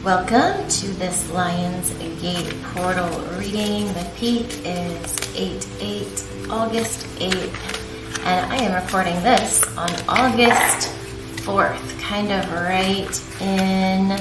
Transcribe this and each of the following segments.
Welcome to this Lion's Gate portal reading. The peak is 8/8, August 8th, and I am recording this on August 4th, kind of right in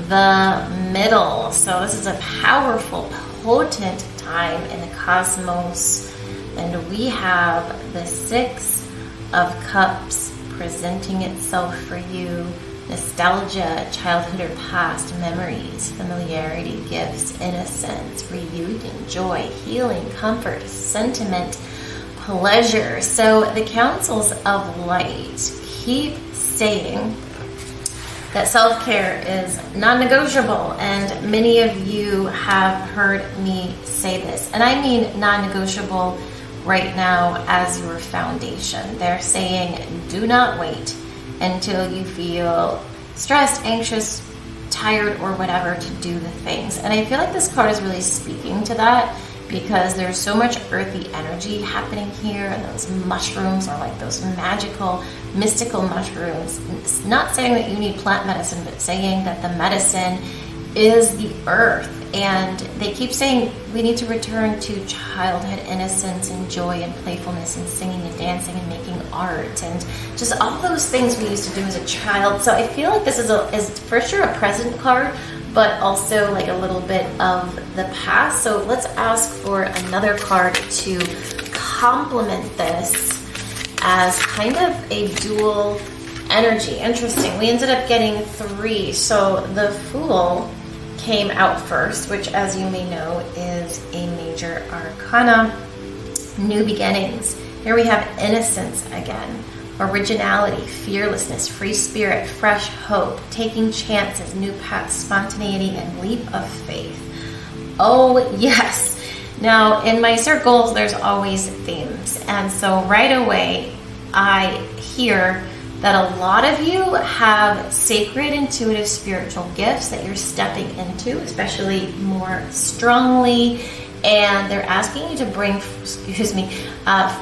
the middle. So this is a powerful, potent time in the cosmos, and we have the Six of Cups presenting itself for you. Nostalgia, childhood or past memories, familiarity, gifts, innocence, reunion, joy, healing, comfort, sentiment, pleasure. So the councils of light keep saying that self-care is non-negotiable, and many of you have heard me say this, and I mean non-negotiable right now as your foundation. They're saying do not wait until you feel stressed, anxious, tired, or whatever to do the things. And I feel like this card is really speaking to that because there's so much earthy energy happening here, and those mushrooms are like those magical, mystical mushrooms. It's not saying that you need plant medicine, but saying that the medicine is the earth. And they keep saying we need to return to childhood innocence and joy and playfulness and singing and dancing and making art and just all those things we used to do as a child. So I feel like this is for sure a present card, but also like a little bit of the past. So let's ask for another card to complement this as kind of a dual energy. Interesting. We ended up getting three. So the Fool came out first, which, as you may know, is a major arcana. New beginnings. Here we have innocence again, originality, fearlessness, free spirit, fresh hope, taking chances, new paths, spontaneity, and leap of faith. Oh yes. Now in my circles there's always themes, and so right away I hear that a lot of you have sacred, intuitive, spiritual gifts that you're stepping into, especially more strongly, and they're asking you to bring,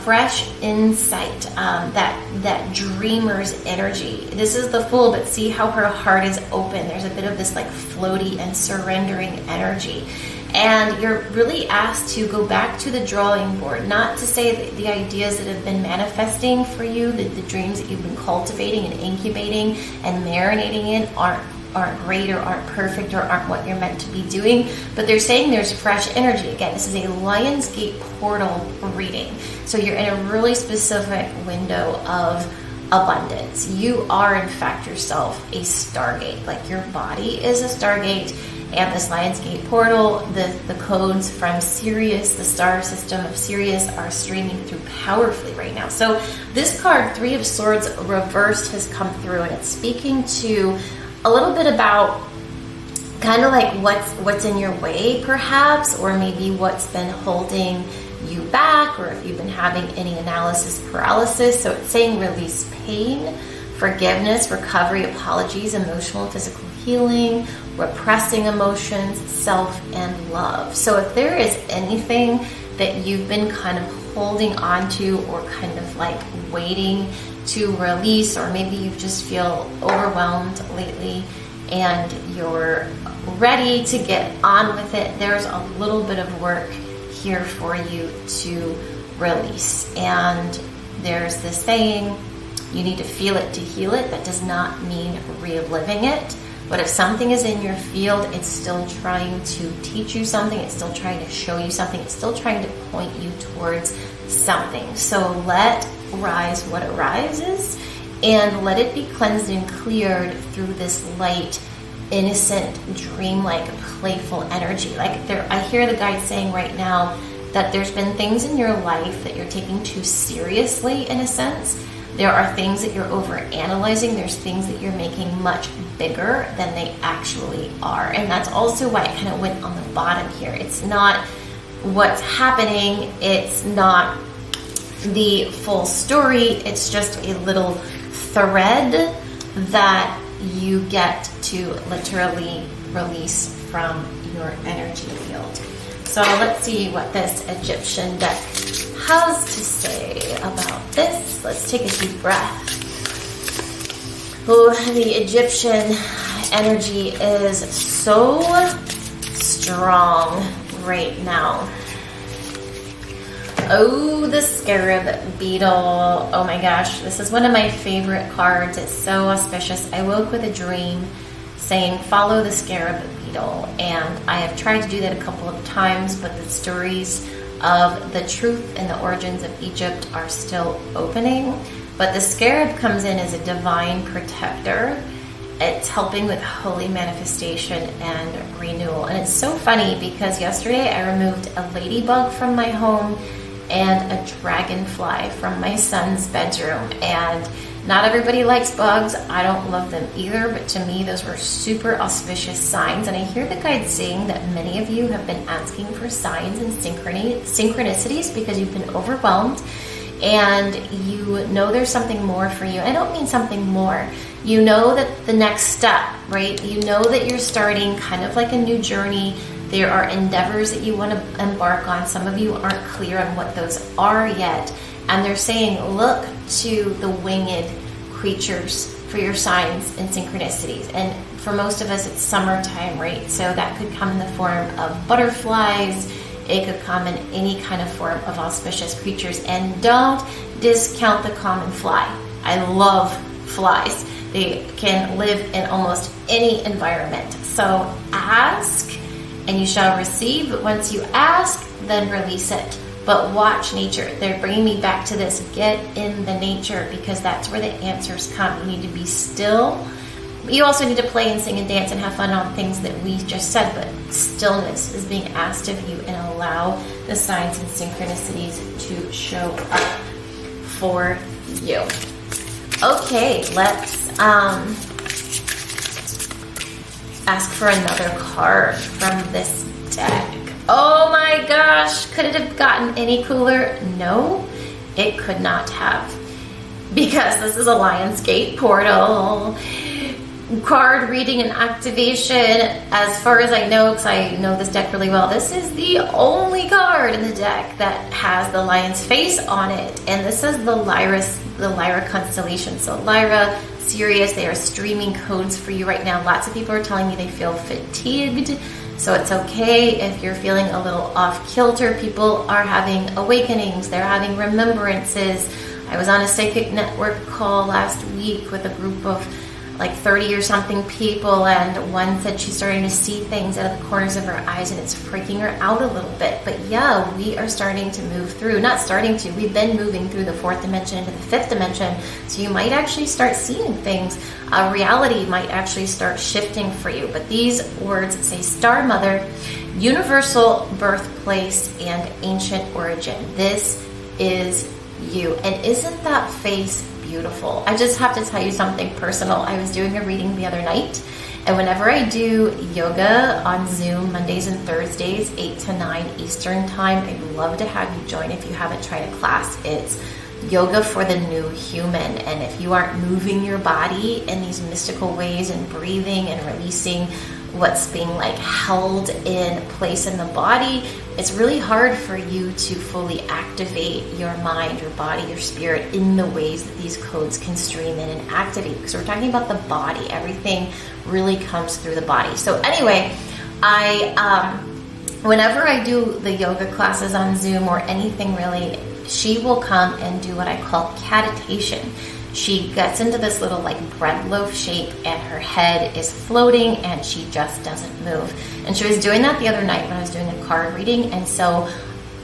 fresh insight, that dreamer's energy. This is the Fool, but see how her heart is open. There's a bit of this like floaty and surrendering energy. And you're really asked to go back to the drawing board, not to say that the ideas that have been manifesting for you, the dreams that you've been cultivating and incubating and marinating in aren't great or aren't perfect or aren't what you're meant to be doing, but they're saying there's fresh energy. Again, this is a Lion's Gate portal reading. So you're in a really specific window of abundance. You are in fact yourself a stargate, like your body is a stargate. And this Lion's Gate portal, the codes from Sirius, the star system of Sirius, are streaming through powerfully right now. So this card, Three of Swords reversed, has come through, and it's speaking to a little bit about kind of like what's in your way perhaps, or maybe what's been holding you back, or if you've been having any analysis paralysis. So it's saying release pain, forgiveness, recovery, apologies, emotional and physical healing, repressing emotions, self, and love. So if there is anything that you've been kind of holding on to or kind of like waiting to release, or maybe you just feel overwhelmed lately and you're ready to get on with it, there's a little bit of work here for you to release. And there's this saying, you need to feel it to heal it. That does not mean reliving it. But if something is in your field, it's still trying to teach you something. It's still trying to show you something. It's still trying to point you towards something. So let rise what arises, and let it be cleansed and cleared through this light, innocent, dreamlike, playful energy. Like I hear the guide saying right now that there's been things in your life that you're taking too seriously in a sense. There are things that you're overanalyzing. There's things that you're making much bigger than they actually are. And that's also why it kind of went on the bottom here. It's not what's happening. It's not the full story. It's just a little thread that you get to literally release from your energy field. So let's see what this Egyptian deck has to say about this. Let's take a deep breath. Oh, the Egyptian energy is so strong right now. Oh, the scarab beetle. Oh my gosh, this is one of my favorite cards. It's so auspicious. I woke with a dream saying, follow the scarab beetle. And I have tried to do that a couple of times, but the stories of the truth and the origins of Egypt are still opening. But the scarab comes in as a divine protector. It's helping with holy manifestation and renewal. And it's so funny because yesterday I removed a ladybug from my home and a dragonfly from my son's bedroom. And not everybody likes bugs. I don't love them either, but to me, those were super auspicious signs. And I hear the guides saying that many of you have been asking for signs and synchronicities because you've been overwhelmed and you know there's something more for you. I don't mean something more. You know that the next step, right? You know that you're starting kind of like a new journey. There are endeavors that you want to embark on. Some of you aren't clear on what those are yet. And they're saying, look to the winged creatures for your signs and synchronicities. And for most of us, it's summertime, right? So that could come in the form of butterflies. It could come in any kind of form of auspicious creatures. And don't discount the common fly. I love flies. They can live in almost any environment. So ask and you shall receive. But once you ask, then release it. But watch nature. They're bringing me back to this. Get in the nature because that's where the answers come. You need to be still. You also need to play and sing and dance and have fun on things that we just said, but stillness is being asked of you, and allow the signs and synchronicities to show up for you. Okay, let's ask for another card from this deck. Oh my gosh, could it have gotten any cooler? No, it could not have. Because this is a Lionsgate portal. Card reading and activation. As far as I know, because I know this deck really well, this is the only card in the deck that has the lion's face on it. And this is the Lyra constellation. So Lyra, Sirius, they are streaming codes for you right now. Lots of people are telling me they feel fatigued. So it's okay if you're feeling a little off kilter. People are having awakenings. They're having remembrances. I was on a psychic network call last week with a group of like 30 or something people, and one said she's starting to see things out of the corners of her eyes and it's freaking her out a little bit. But yeah, we are starting to move through. Not starting to, we've been moving through the fourth dimension into the fifth dimension. So you might actually start seeing things. Reality might actually start shifting for you. But these words say Star Mother, universal birthplace, and ancient origin. This is you. And isn't that face beautiful? I just have to tell you something personal. I was doing a reading the other night, and whenever I do yoga on Zoom Mondays and Thursdays 8 to 9 Eastern time, I'd love to have you join if you haven't tried a class. It's yoga for the new human. And if you aren't moving your body in these mystical ways and breathing and releasing what's being like held in place in the body, it's really hard for you to fully activate your mind, your body, your spirit in the ways that these codes can stream in and activate. Because we're talking about the body. Everything really comes through the body. So anyway, whenever I do the yoga classes on Zoom or anything really, she will come and do what I call catitation. She gets into this little like bread loaf shape and her head is floating and she just doesn't move. And she was doing that the other night when I was doing a card reading. And so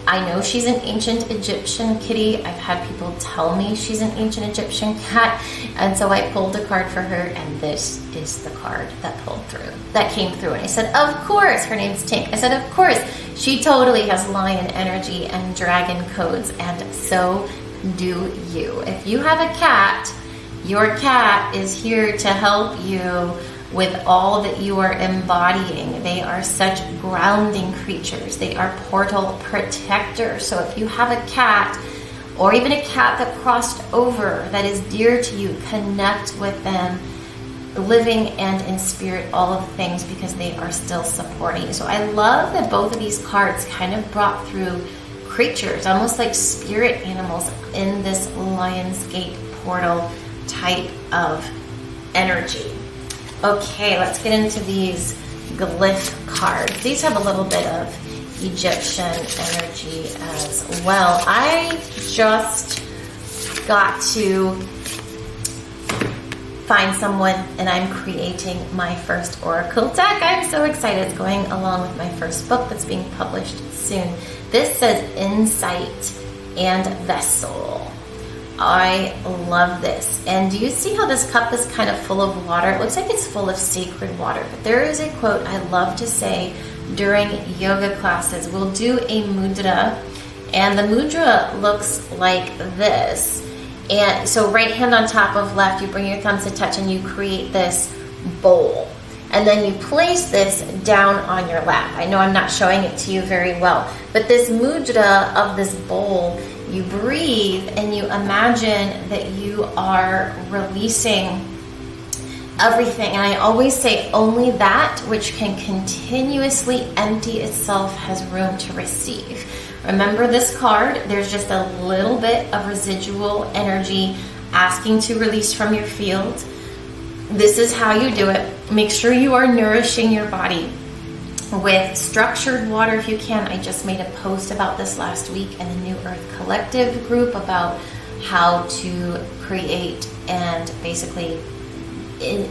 I know she's an ancient Egyptian kitty. I've had people tell me she's an ancient Egyptian cat. And so I pulled a card for her, and this is the card that came through. And I said, of course, her name's Tink. I said, of course, she totally has lion energy and dragon codes, and so do you. If you have a cat, your cat is here to help you with all that you are embodying. They are such grounding creatures. They are portal protectors. So if you have a cat, or even a cat that crossed over that is dear to you, connect with them, living and in spirit, all of the things, because they are still supporting you. So I love that both of these cards kind of brought through creatures, almost like spirit animals in this Lionsgate portal type of energy. Okay, let's get into these glyph cards. These have a little bit of Egyptian energy as well. I just got to find someone and I'm creating my first oracle deck. I'm so excited. It's going along with my first book that's being published soon. This says Insight and Vessel. I love this. And do you see how this cup is kind of full of water? It looks like it's full of sacred water. But there is a quote I love to say during yoga classes. We'll do a mudra, and the mudra looks like this. And so right hand on top of left, you bring your thumbs to touch and you create this bowl. And then you place this down on your lap. I know I'm not showing it to you very well, but this mudra of this bowl, you breathe and you imagine that you are releasing everything. And I always say only that which can continuously empty itself has room to receive. Remember this card, there's just a little bit of residual energy asking to release from your field. This is how you do it. Make sure you are nourishing your body with structured water if you can. I just made a post about this last week in the New Earth Collective group about how to create and basically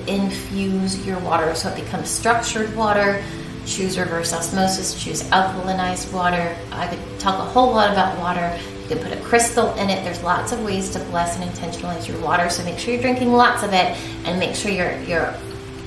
infuse your water so it becomes structured water. Choose reverse osmosis, choose alkalinized water. I could talk a whole lot about water. You can put a crystal in it. There's lots of ways to bless and intentionalize your water. So make sure you're drinking lots of it and make sure you're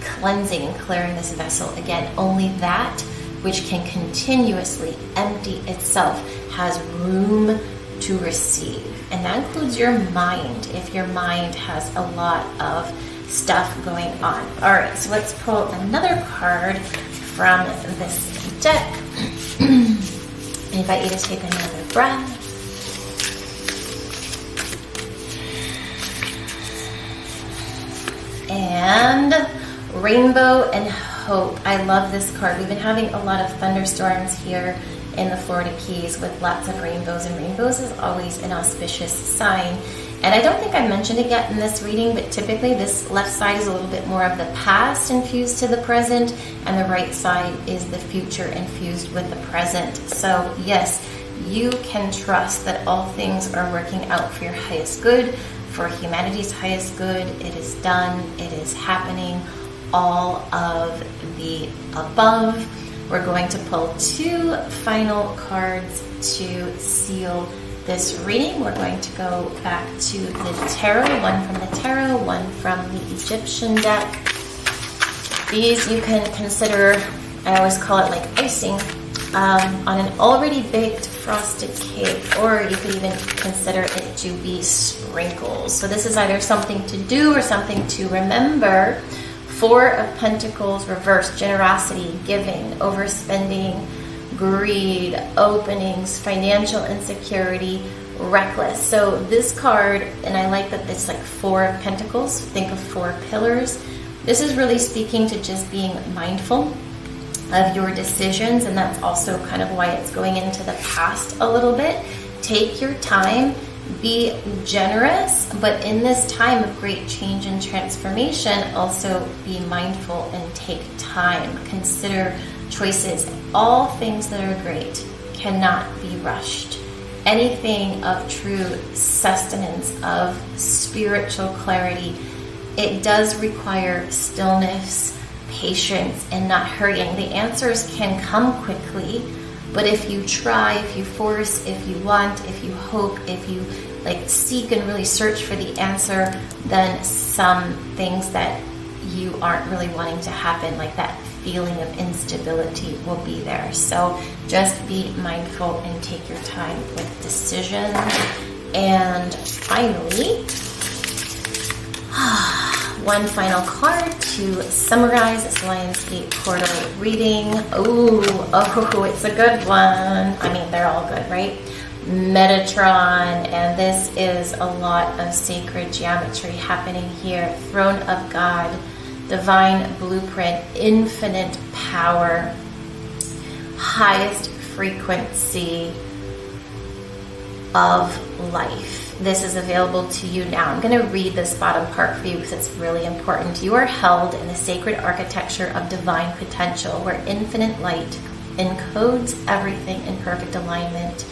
cleansing and clearing this vessel. Again, only that which can continuously empty itself has room to receive. And that includes your mind, if your mind has a lot of stuff going on. All right, so let's pull another card from this deck. I invite you to take another breath. And Rainbow and Hope. I love this card. We've been having a lot of thunderstorms here in the Florida Keys with lots of rainbows, and rainbows is always an auspicious sign. And I don't think I mentioned it yet in this reading, but typically this left side is a little bit more of the past infused to the present, and the right side is the future infused with the present. So yes, you can trust that all things are working out for your highest good, for humanity's highest good. It is done. It is happening. All of the above. We're going to pull two final cards to seal this reading. We're going to go back to the tarot, one from the tarot, one from the Egyptian deck. These you can consider, I always call it like icing on an already baked frosted cake, or you could even consider it to be sprinkles. So this is either something to do or something to remember. Four of Pentacles reversed, generosity, giving, overspending, greed, openings, financial insecurity, reckless. So this card, and I like that it's like Four of Pentacles, think of four pillars. This is really speaking to just being mindful of your decisions, and that's also kind of why it's going into the past a little bit. Take your time, be generous, but in this time of great change and transformation, also be mindful and take time. Consider choices. All things that are great cannot be rushed. Anything of true sustenance, of spiritual clarity, it does require stillness, patience, and not hurrying. The answers can come quickly, but if you try, if you force, if you want, if you hope, if you seek and really search for the answer, then some things that you aren't really wanting to happen, like that feeling of instability, will be there. So just be mindful and take your time with decisions. And finally, one final card to summarize this Lionsgate portal reading. Oh, it's a good one. I mean, they're all good, right? Metatron, and this is a lot of sacred geometry happening here. Throne of God, divine blueprint, infinite power, highest frequency of life. this is available to you now. I'm going to read this bottom part for you because it's really important. You are held in the sacred architecture of divine potential, where infinite light encodes everything in perfect alignment.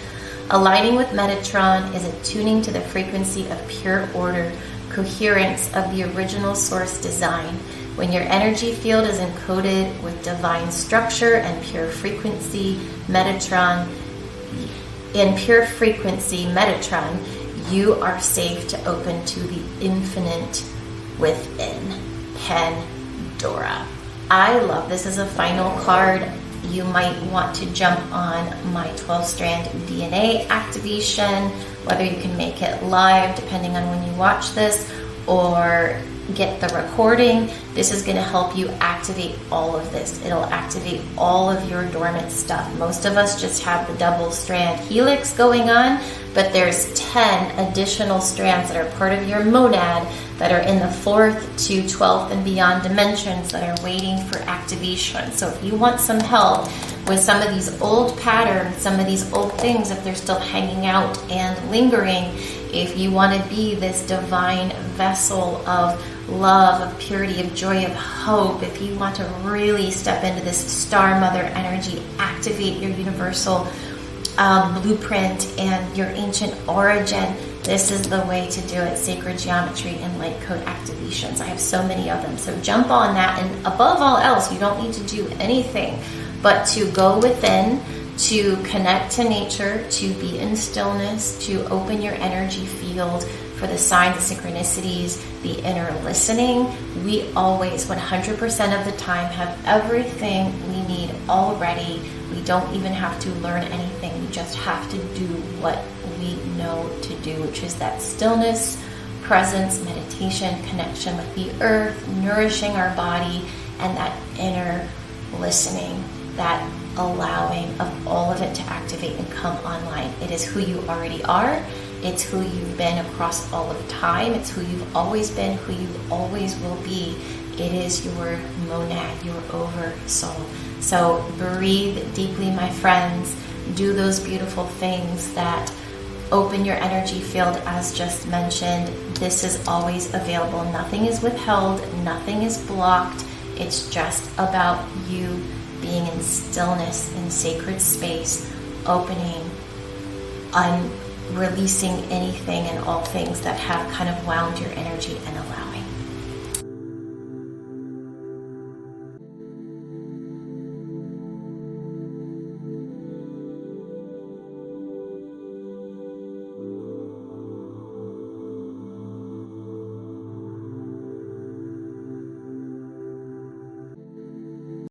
Aligning with Metatron is attuning to the frequency of pure order, coherence of the original source design. When your energy field is encoded with divine structure and pure frequency, Metatron, you are safe to open to the infinite within. Pandora. I love this as a final card. You might want to jump on my 12-strand DNA activation, whether you can make it live depending on when you watch this, or get the recording. This is going to help you activate all of this. It'll activate all of your dormant stuff. Most of us just have the double strand helix going on, but there's 10 additional strands that are part of your monad that are in the 4th to 12th and beyond dimensions that are waiting for activation. So if you want some help with some of these old patterns, some of these old things, if they're still hanging out and lingering, if you want to be this divine vessel of love, of purity, of joy, of hope, if you want to really step into this star mother energy, activate your universal blueprint and your ancient origin, this is the way to do it. Sacred geometry and light code activations. I have so many of them. So jump on that. And above all else, you don't need to do anything but to go within, to connect to nature, to be in stillness, to open your energy field for the signs, the synchronicities, the inner listening. We always, 100% of the time, have everything we need already. We don't even have to learn anything. We just have to do what we know to do, which is that stillness, presence, meditation, connection with the earth, nourishing our body, and that inner listening, that allowing of all of it to activate and come online. It is who you already are. It's who you've been across all of time. It's who you've always been, who you always will be. It is your monad, your over soul. So breathe deeply, my friends. Do those beautiful things that open your energy field, as just mentioned. This is always available. Nothing is withheld. Nothing is blocked. It's just about you being in stillness, in sacred space, opening, releasing anything and all things that have kind of wound your energy, and allowing